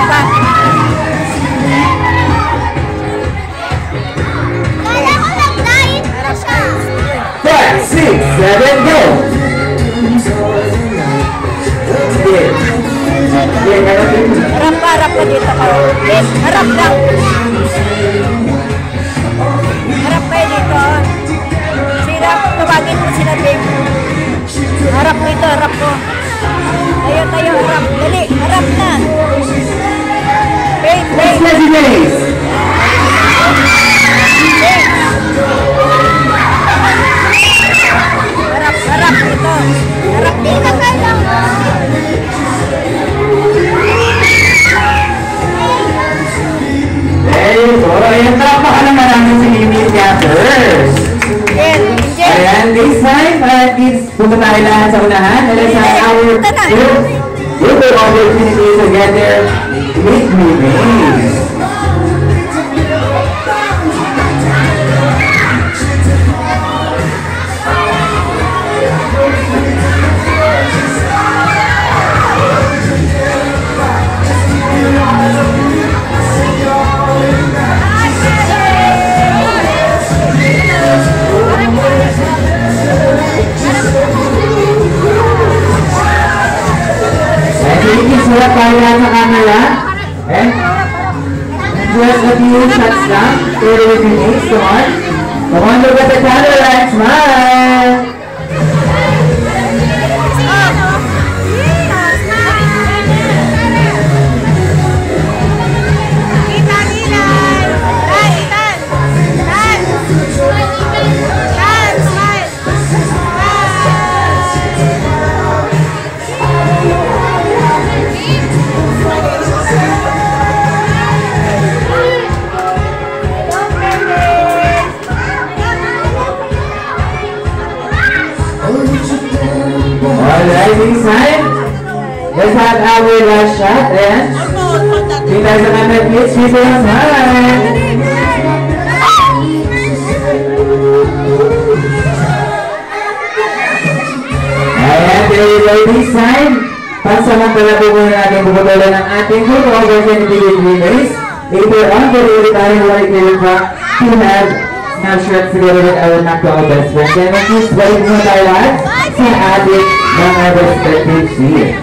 pa. Five, six, seven, go! Harap ka dito ka. Yes, harap lang. Harap kayo dito. Sila, tawagin mo sila, babe. Harap dito, harap ko. Tayo, harap. Dali, harap na. Babe. Harap dito. Harap dito kayo. Ayan, tapakan naman namin si Amy Gathers. Ayan, this time, punta tayo lahat sa unahan. Alam sa our group of opportunities together, make me raise. Surat tayo sa camera. Just a few shots lang. 30 minutes. Come on. Come on, look at the camera and smile. Alright, this time, let's have our last shot and kita sa camera, please, people on time. Ayan, this time, pansamantala po muna natin bubutulan ng ating group of representative winners. Later on, pwede tayo wala kayo pa to have snapshot together with our NACTO best friend. Kaya please, balik muna tayo lahat sa ating mga respective seats.